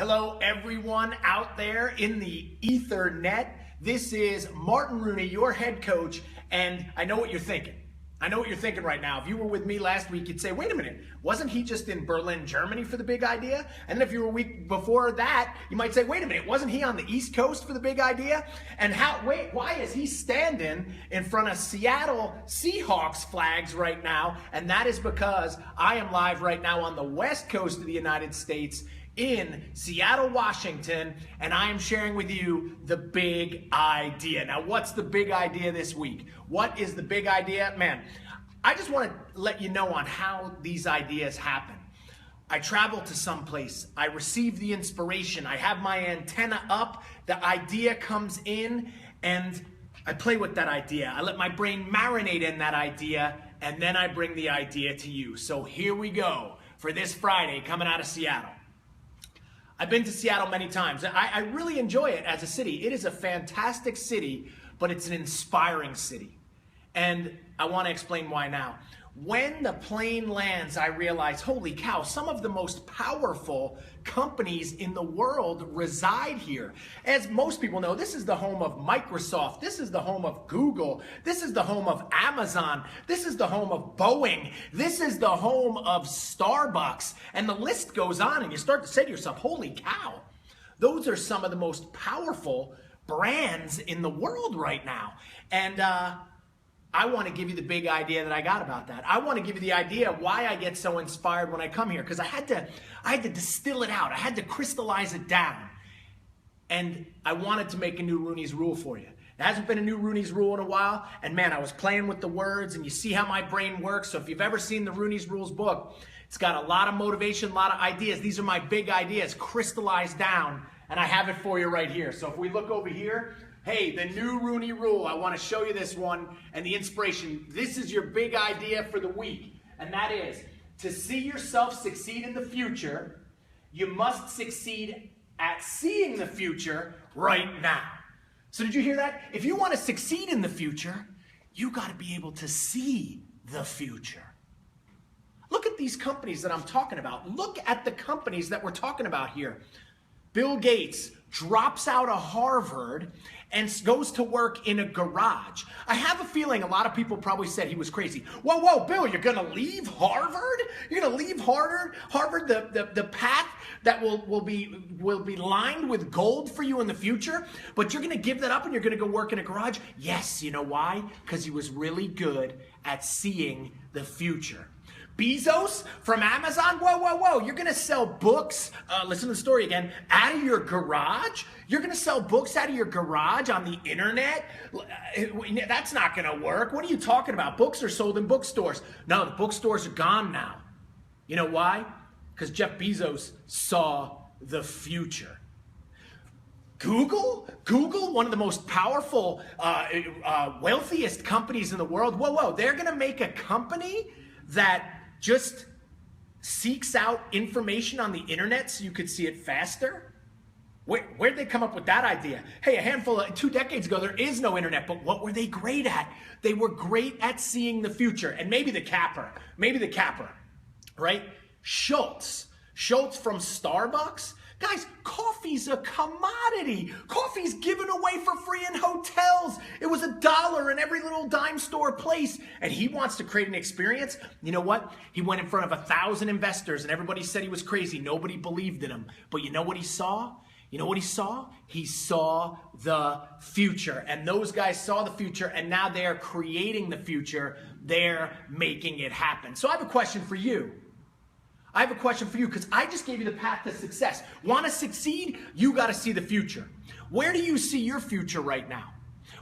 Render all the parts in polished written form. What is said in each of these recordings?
Hello, everyone out there in the Ethernet. This is Martin Rooney, your head coach, and I know what you're thinking. I know what you're thinking right now. If you were with me last week, you'd say, wait a minute, wasn't he just in Berlin, Germany for the big idea? And then if you were a week before that, you might say, wait a minute, wasn't he on the East Coast for the big idea? And why is he standing in front of Seattle Seahawks flags right now? And that is because I am live right now on the West Coast of the United States in Seattle, Washington, and I am sharing with you the big idea. Now, what's the big idea this week? What is the big idea? Man, I just want to let you know on how these ideas happen. I travel to some place, I receive the inspiration, I have my antenna up, the idea comes in, and I play with that idea. I let my brain marinate in that idea, and then I bring the idea to you. So here we go for this Friday coming out of Seattle. I've been to Seattle many times. I really enjoy it as a city. It is a fantastic city, but it's an inspiring city. And I want to explain why now. When the plane lands, I realize, holy cow, some of the most powerful companies in the world reside here. As most people know, this is the home of Microsoft. This is the home of Google. This is the home of Amazon. This is the home of Boeing. This is the home of Starbucks. And the list goes on, and you start to say to yourself, holy cow, those are some of the most powerful brands in the world right now. And I want to give you the big idea that I got about that. I want to give you the idea why I get so inspired when I come here, because I had to distill it out. I had to crystallize it down. And I wanted to make a new Rooney's Rule for you. There hasn't been a new Rooney's Rule in a while, and man, I was playing with the words, and you see how my brain works. So if you've ever seen the Rooney's Rules book, it's got a lot of motivation, a lot of ideas. These are my big ideas crystallized down, and I have it for you right here. So if we look over here, hey, the new Rooney Rule, I want to show you this one and the inspiration. This is your big idea for the week, and that is to see yourself succeed in the future, you must succeed at seeing the future right now. So did you hear that? If you want to succeed in the future, you got to be able to see the future. Look at these companies that I'm talking about. Look at the companies that we're talking about here. Bill Gates drops out of Harvard and goes to work in a garage. I have a feeling a lot of people probably said he was crazy. Whoa, Bill, you're going to leave Harvard? You're going to leave Harvard, the path that will be lined with gold for you in the future, but you're going to give that up and you're going to go work in a garage? Yes, you know why? Because he was really good at seeing the future. Bezos from Amazon, whoa, you're gonna sell books, listen to the story again, out of your garage? You're gonna sell books out of your garage on the internet? That's not gonna work. What are you talking about? Books are sold in bookstores. No, the bookstores are gone now. You know why? Because Jeff Bezos saw the future. Google, one of the most powerful, wealthiest companies in the world, whoa, they're gonna make a company that just seeks out information on the internet so you could see it faster? Where'd they come up with that idea? Hey, 2 decades ago, there is no internet, but what were they great at? They were great at seeing the future. And maybe the capper, right? Schultz from Starbucks. Guys, coffee's a commodity. Coffee's given away for free in hotels. It was $1 in every little dime store place. And he wants to create an experience. You know what? He went in front of 1,000 investors and everybody said he was crazy. Nobody believed in him. But you know what he saw? You know what he saw? He saw the future. And those guys saw the future, and now they're creating the future. They're making it happen. So I have a question for you. Because I just gave you the path to success. Want to succeed? You got to see the future. Where do you see your future right now?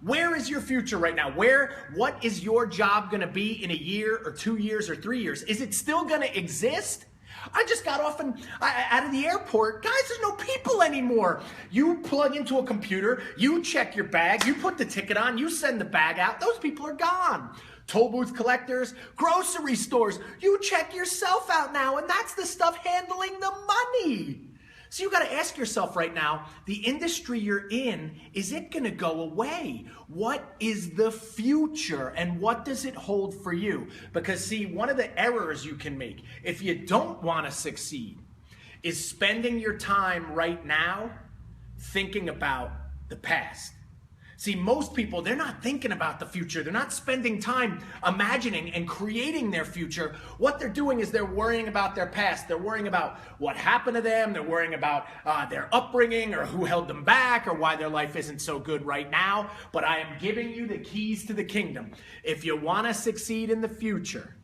Where is your future right now? What is your job going to be in a year or 2 years or 3 years? Is it still going to exist? I just got off out of the airport. Guys, there's no people anymore. You plug into a computer, you check your bag, you put the ticket on, you send the bag out. Those people are gone. Toll booth collectors, grocery stores, you check yourself out now, and that's the stuff handling the money. So you got to ask yourself right now, the industry you're in, is it going to go away? What is the future, and what does it hold for you? Because see, one of the errors you can make if you don't want to succeed is spending your time right now thinking about the past. See, most people, they're not thinking about the future. They're not spending time imagining and creating their future. What they're doing is they're worrying about their past. They're worrying about what happened to them. They're worrying about their upbringing or who held them back or why their life isn't so good right now. But I am giving you the keys to the kingdom. If you want to succeed in the future,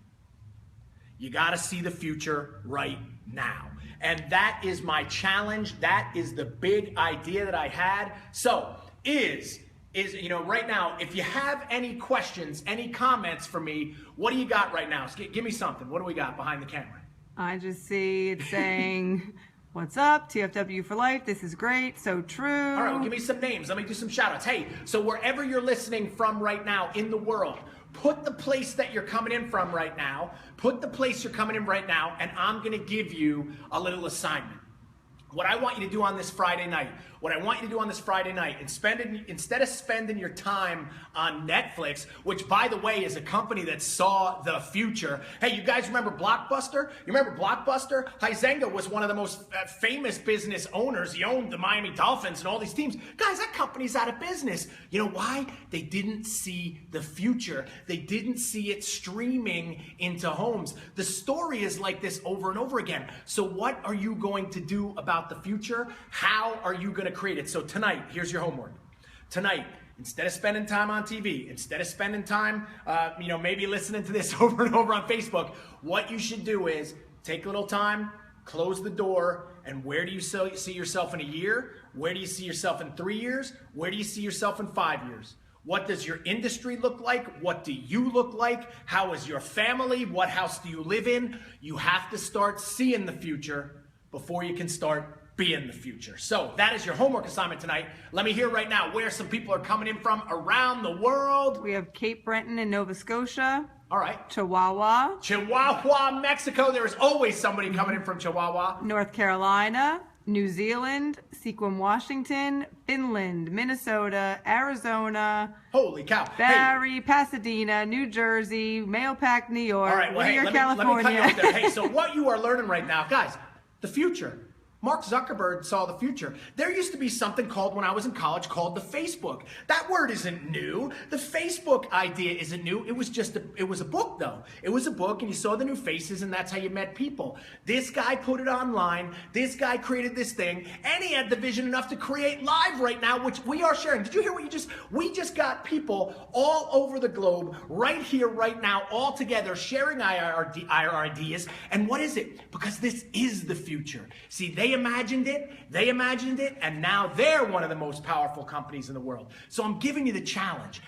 you got to see the future right now. And that is my challenge. That is the big idea that I had. So, right now, if you have any questions, any comments for me, what do you got right now? Give me something. What do we got behind the camera? I just see it saying, what's up, TFW for life, this is great, so true. All right, well, give me some names. Let me do some shout outs. Hey, so wherever you're listening from right now in the world, put the place that you're coming in from right now, and I'm going to give you a little assignment. What I want you to do on this Friday night, instead of spending your time on Netflix, which, by the way, is a company that saw the future. Hey, you guys remember Blockbuster? You remember Blockbuster? Huizenga was one of the most famous business owners. He owned the Miami Dolphins and all these teams. Guys, that company's out of business. You know why? They didn't see the future. They didn't see it streaming into homes. The story is like this over and over again. So what are you going to do about the future? How are you going to create it? So tonight, here's your homework. Tonight, instead of spending time on TV, instead of spending time, maybe listening to this over and over on Facebook, what you should do is take a little time, close the door, and where do you see yourself in a year? Where do you see yourself in 3 years? Where do you see yourself in 5 years? What does your industry look like? What do you look like? How is your family? What house do you live in? You have to start seeing the future before you can start being the future. So that is your homework assignment tonight. Let me hear right now where some people are coming in from around the world. We have Cape Breton in Nova Scotia. All right. Chihuahua, Mexico. There is always somebody coming in from Chihuahua. North Carolina, New Zealand, Sequim, Washington, Finland, Minnesota, Arizona. Holy cow. Barrie, Pasadena, New Jersey, Mahopac, New York. All right, well, California. let me cut you off there. Hey, so what you are learning right now, guys, the future. Mark Zuckerberg saw the future. There used to be something called, when I was in college, called the Facebook. That word isn't new. The Facebook idea isn't new. It was a book, though. It was a book, and you saw the new faces, and that's how you met people. This guy put it online. This guy created this thing, and he had the vision enough to create live right now, which we are sharing. Did you hear what we just got people all over the globe, right here, right now, all together, sharing our ideas. And what is it? Because this is the future. See, they imagined it, and now they're one of the most powerful companies in the world. So I'm giving you the challenge.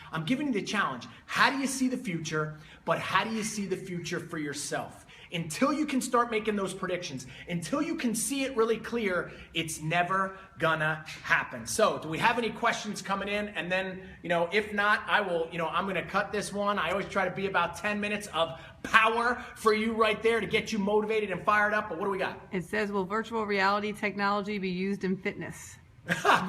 How do you see the future, but how do you see the future for yourself? Until you can start making those predictions, until you can see it really clear, it's never gonna happen. So do we have any questions coming in? And then, if not, I will, I'm gonna cut this one. I always try to be about 10 minutes of power for you right there to get you motivated and fired up. But what do we got? It says, will virtual reality technology be used in fitness?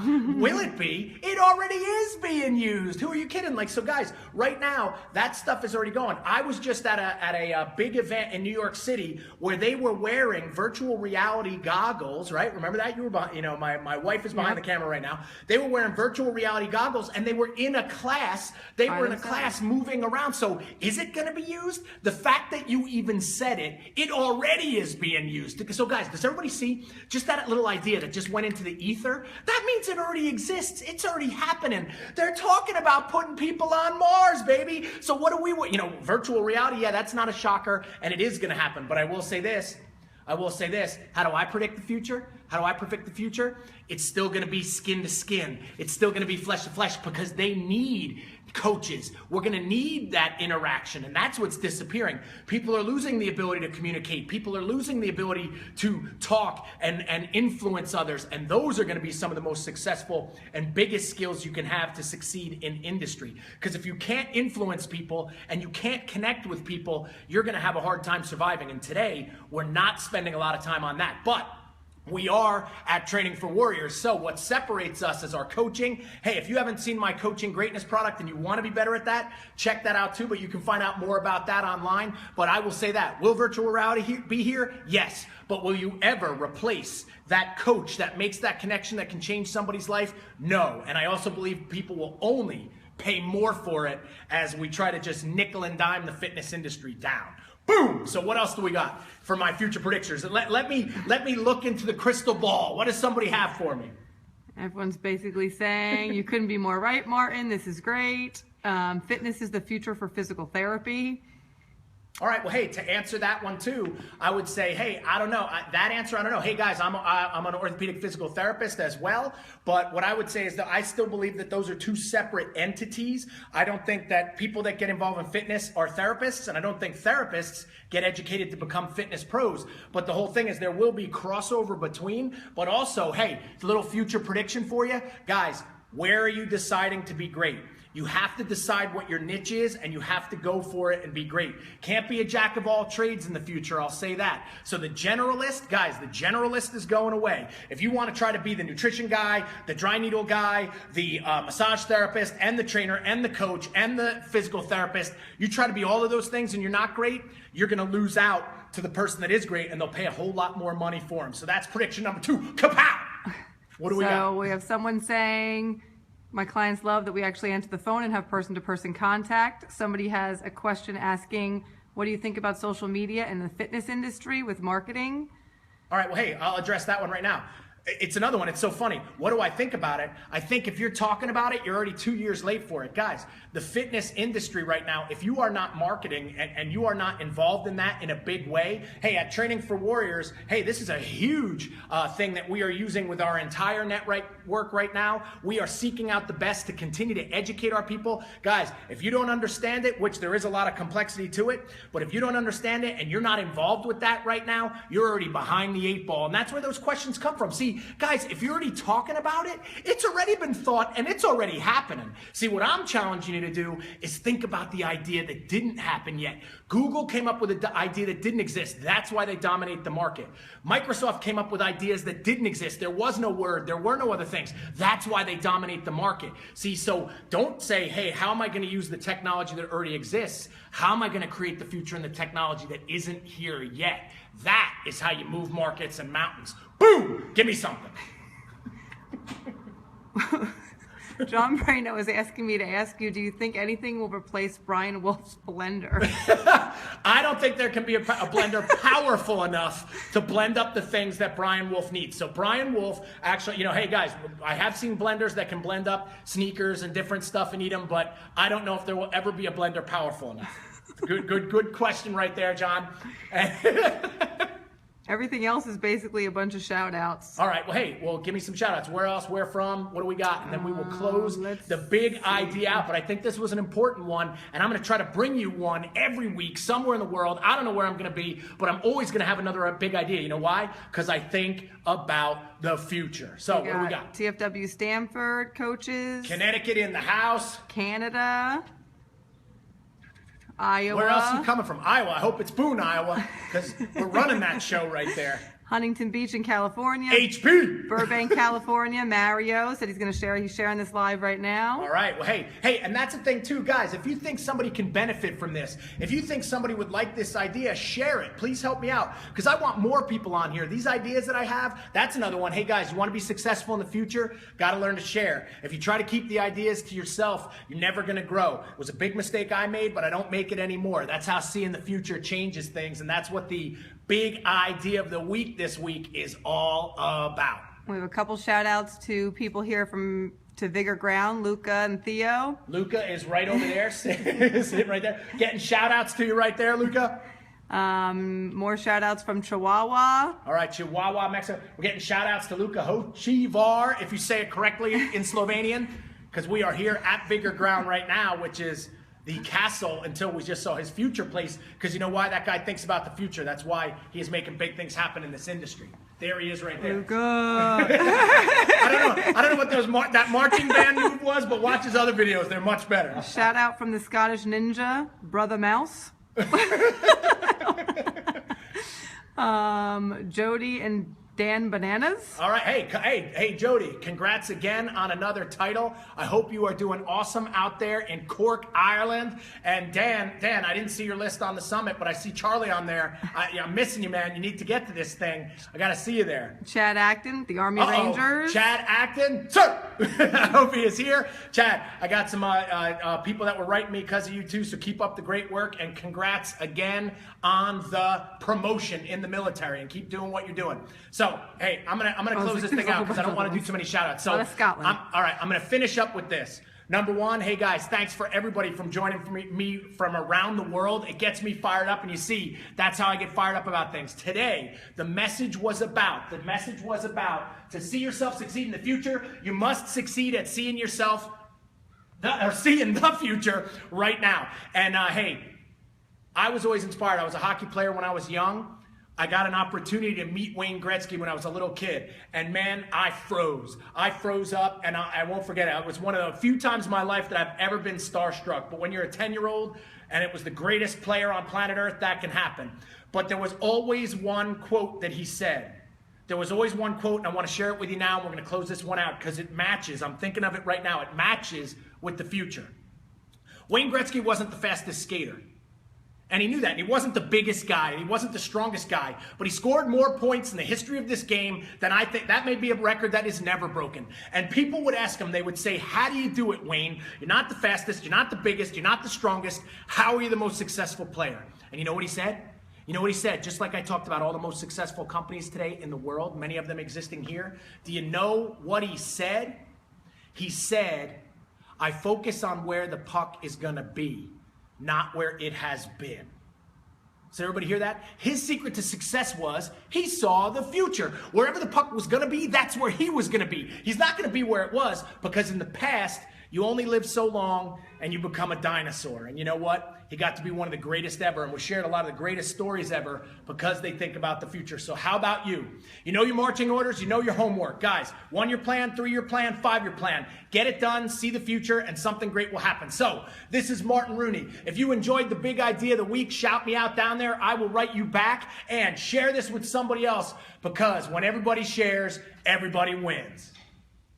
Will it be? It already is being used. Who are you kidding? So guys, right now, that stuff is already going. I was just at a big event in New York City where they were wearing virtual reality goggles, right? Remember that? You were behind, my wife is behind the camera right now. They were wearing virtual reality goggles, and they were in a class. They were in a class moving around. So is it going to be used? The fact that you even said it, it already is being used. So guys, does everybody see just that little idea that just went into the ether? That means it already exists. It's already happening. They're talking about putting people on Mars, baby. So what do we want? Virtual reality, yeah, that's not a shocker, and it is going to happen. But I will say this. How do I predict the future? It's still going to be skin to skin. It's still going to be flesh to flesh because they need coaches. We're going to need that interaction, and that's what's disappearing. People are losing the ability to communicate. People are losing the ability to talk and influence others, and those are going to be some of the most successful and biggest skills you can have to succeed in industry. Because if you can't influence people and you can't connect with people, you're going to have a hard time surviving. And today, we're not spending a lot of time on that. But We are at Training for Warriors. So what separates us is our coaching. Hey, if you haven't seen my coaching greatness product and you want to be better at that, check that out too, but you can find out more about that online. But I will say that, will virtual reality be here? Yes. But will you ever replace that coach that makes that connection that can change somebody's life? No. And I also believe people will only pay more for it as we try to just nickel and dime the fitness industry down. Boom! So what else do we got for my future predictions? Let me look into the crystal ball. What does somebody have for me? Everyone's basically saying, you couldn't be more right, Martin. This is great. Fitness is the future for physical therapy. All right, well, hey, to answer that one too, I would say, hey, I don't know. That answer, I don't know. Hey, guys, I'm an orthopedic physical therapist as well. But what I would say is that I still believe that those are two separate entities. I don't think that people that get involved in fitness are therapists, and I don't think therapists get educated to become fitness pros. But the whole thing is there will be crossover between. But also, hey, a little future prediction for you. Guys, where are you deciding to be great? You have to decide what your niche is, and you have to go for it and be great. Can't be a jack of all trades in the future, I'll say that. So the generalist, guys, the generalist is going away. If you want to try to be the nutrition guy, the dry needle guy, the massage therapist, and the trainer, and the coach, and the physical therapist, you try to be all of those things and you're not great, you're going to lose out to the person that is great, and they'll pay a whole lot more money for them. So that's prediction number 2. Kapow! What do we got? So we have someone saying, my clients love that we actually answer the phone and have person-to-person contact. Somebody has a question asking, what do you think about social media and the fitness industry with marketing? All right, well, hey, I'll address that one right now. It's another one. It's so funny. What do I think about it? I think if you're talking about it, you're already 2 years late for it. Guys, the fitness industry right now, if you are not marketing and you are not involved in that in a big way, hey, at Training for Warriors, hey, this is a huge thing that we are using with our entire network right now. We are seeking out the best to continue to educate our people. Guys, if you don't understand it, which there is a lot of complexity to it, but if you don't understand it and you're not involved with that right now, you're already behind the 8 ball. And that's where those questions come from. See, guys, if you're already talking about it, it's already been thought and it's already happening. See, what I'm challenging you to do is think about the idea that didn't happen yet. Google came up with an idea that didn't exist. That's why they dominate the market. Microsoft came up with ideas that didn't exist. There was no Word. There were no other things. That's why they dominate the market. See, so don't say, hey, how am I going to use the technology that already exists? How am I going to create the future in the technology that isn't here yet? That is how you move markets and mountains. Boom! Give me something. John Brano is asking me to ask you, do you think anything will replace Brian Wolf's blender? I don't think there can be a blender powerful enough to blend up the things that Brian Wolf needs. So Brian Wolf actually, hey guys, I have seen blenders that can blend up sneakers and different stuff and eat them, but I don't know if there will ever be a blender powerful enough. Good question right there, John. Everything else is basically a bunch of shout outs. All right, well, hey, give me some shout outs. Where else, where from, what do we got? And then we will close the big idea out. But I think this was an important one, and I'm going to try to bring you one every week somewhere in the world. I don't know where I'm going to be, but I'm always going to have another big idea. You know why? Because I think about the future. So what do we got? TFW Stanford coaches. Connecticut in the house. Canada. Iowa. Where else are you coming from? Iowa. I hope it's Boone, Iowa, because we're running that show right there. Huntington Beach in California. HP. Burbank, California. Mario said he's going to share. He's sharing this live right now. All right. Well, hey, and that's the thing too, guys. If you think somebody can benefit from this, if you think somebody would like this idea, share it. Please help me out, because I want more people on here. These ideas that I have, that's another one. Hey, guys, you want to be successful in the future? Got to learn to share. If you try to keep the ideas to yourself, you're never going to grow. It was a big mistake I made, but I don't make it anymore. That's how seeing the future changes things, and that's what the big idea of the week this week is all about. We have a couple shout outs to people here to Vigor Ground, Luca and Theo. Luca is right over there, sitting right there. Getting shout outs to you right there, Luca. More shout outs from Chihuahua. All right, Chihuahua, Mexico. We're getting shout outs to Luca Hochivar, if you say it correctly in Slovenian, because we are here at Vigor Ground right now, which is the castle until we just saw his future place, because you know why? That guy thinks about the future. That's why he is making big things happen in this industry. There he is right there. Luca. I don't know what that marching band move was, but watch his other videos. They're much better. Shout out from the Scottish Ninja, Brother Mouse. Jody and Dan Bananas. All right, hey, Jody, congrats again on another title. I hope you are doing awesome out there in Cork, Ireland. And Dan, I didn't see your list on the summit, but I see Charlie on there. I'm missing you, man. You need to get to this thing. I got to see you there. Chad Acton, the Army Rangers. Chad Acton, sir. I hope he is here. Chad, I got some people that were writing me because of you too, so keep up the great work, and congrats again on the promotion in the military, and keep doing what you're doing. So, hey, I'm gonna close this thing out because I don't want to do too many shout outs. So, Scotland. all right, I'm gonna finish up with this. Number one, hey guys, thanks for everybody from joining me from around the world. It gets me fired up, and you see, that's how I get fired up about things. Today, the message was about to see yourself succeed in the future, you must succeed at seeing yourself, seeing the future right now. And hey, I was always inspired. I was a hockey player when I was young. I got an opportunity to meet Wayne Gretzky when I was a little kid. And man, I froze. I froze up, and I won't forget it. It was one of the few times in my life that I've ever been starstruck. But when you're a 10-year-old and it was the greatest player on planet Earth, that can happen. But there was always one quote that he said. There was always one quote, and I want to share it with you now, and we're going to close this one out because it matches. I'm thinking of it right now. It matches with the future. Wayne Gretzky wasn't the fastest skater. And he knew that. And he wasn't the biggest guy. And he wasn't the strongest guy. But he scored more points in the history of this game than I think. That may be a record that is never broken. And people would ask him, they would say, how do you do it, Wayne? You're not the fastest. You're not the biggest. You're not the strongest. How are you the most successful player? And you know what he said? You know what he said? Just like I talked about all the most successful companies today in the world, many of them existing here. Do you know what he said? He said, I focus on where the puck is going to be, not where it has been. So everybody hear that? His secret to success was he saw the future. Wherever the puck was going to be, that's where he was going to be. He's not going to be where it was because in the past, you only live so long and you become a dinosaur. And you know what? He got to be one of the greatest ever, and we shared a lot of the greatest stories ever because they think about the future. So how about you? You know your marching orders, you know your homework. Guys, 1-year plan, 3-year plan, 5-year plan. Get it done, see the future, and something great will happen. So this is Martin Rooney. If you enjoyed the big idea of the week, shout me out down there. I will write you back, and share this with somebody else because when everybody shares, everybody wins.